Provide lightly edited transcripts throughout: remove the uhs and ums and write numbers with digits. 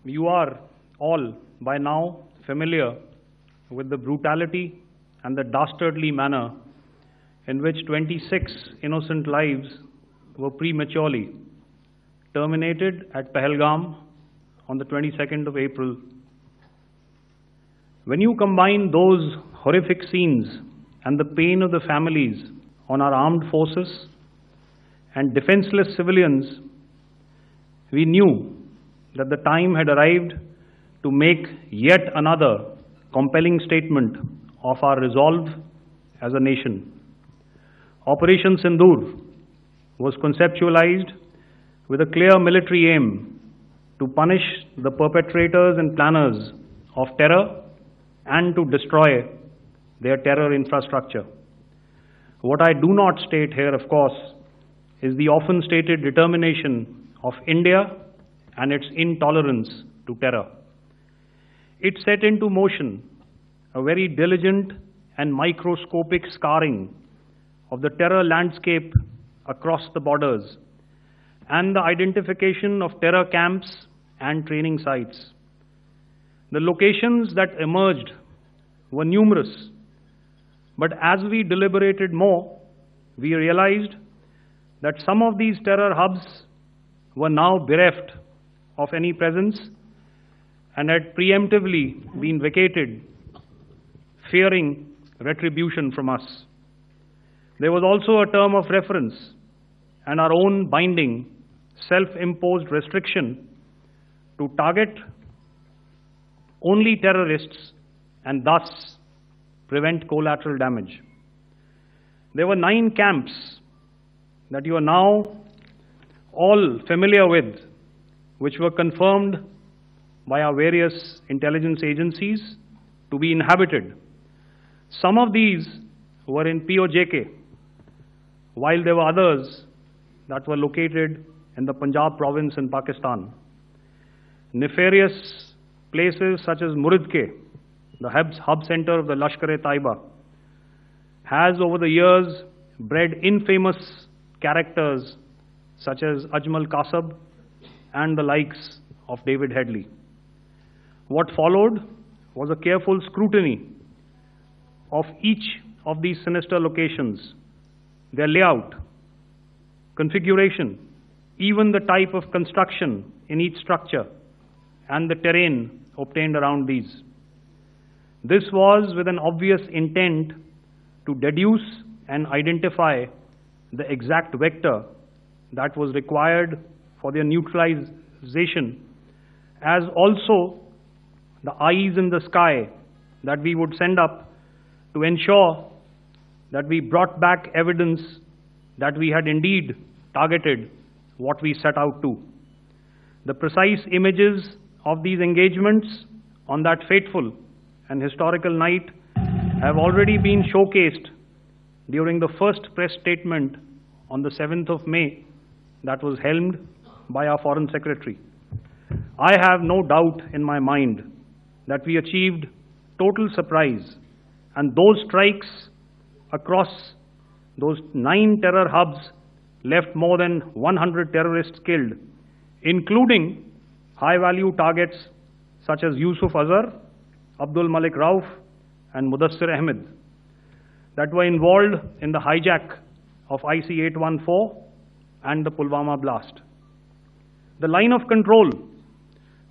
You are all by now familiar with the brutality and the dastardly manner in which 26 innocent lives were prematurely terminated at Pahalgam on the 22nd of April. When you combine those horrific scenes and the pain of the families on our armed forces and defenseless civilians, we knew that the time had arrived to make yet another compelling statement of our resolve as a nation. Operation Sindoor was conceptualized with a clear military aim to punish the perpetrators and planners of terror and to destroy their terror infrastructure. What I do not state here, of course, is the often stated determination of India and its intolerance to terror. It set into motion a very diligent and microscopic scarring of the terror landscape across the borders and the identification of terror camps and training sites. The locations that emerged were numerous, but as we deliberated more, we realized that some of these terror hubs were now bereft of any presence and had preemptively been vacated, fearing retribution from us. There was also a term of reference and our own binding, self-imposed restriction to target only terrorists and thus prevent collateral damage. There were 9 camps that you are now all familiar with, which were confirmed by our various intelligence agencies to be inhabited. Some of these were in POJK, while there were others that were located in the Punjab province in Pakistan. Nefarious places such as Muridke, the hub center of the Lashkar-e-Taiba, has over the years bred infamous characters such as Ajmal Kasab and the likes of David Headley. What followed was a careful scrutiny of each of these sinister locations, their layout, configuration, even the type of construction in each structure, and the terrain obtained around these. This was with an obvious intent to deduce and identify the exact vector that was required for their neutralization, as also the eyes in the sky that we would send up to ensure that we brought back evidence that we had indeed targeted what we set out to. The precise images of these engagements on that fateful and historical night have already been showcased during the first press statement on the 7th of May that was helmed by our Foreign Secretary. I have no doubt in my mind that we achieved total surprise, and those strikes across those 9 terror hubs left more than 100 terrorists killed, including high-value targets such as Yusuf Azhar, Abdul Malik Rauf, and Mudassir Ahmed that were involved in the hijack of IC-814 and the Pulwama blast. The line of control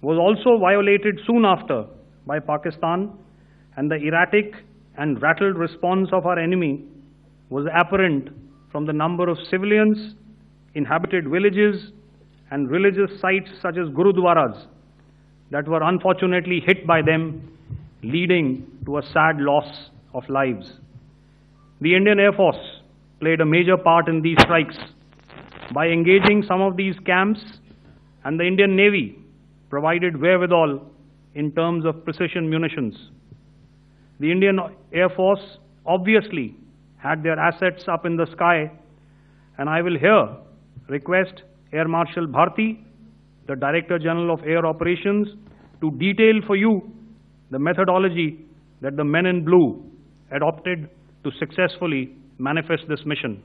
was also violated soon after by Pakistan, and the erratic and rattled response of our enemy was apparent from the number of civilians, inhabited villages, and religious sites such as Gurudwaras that were unfortunately hit by them, leading to a sad loss of lives. The Indian Air Force played a major part in these strikes by engaging some of these camps, and the Indian Navy provided wherewithal in terms of precision munitions. The Indian Air Force obviously had their assets up in the sky, and I will here request Air Marshal Bharti, the Director General of Air Operations, to detail for you the methodology that the men in blue adopted to successfully manifest this mission.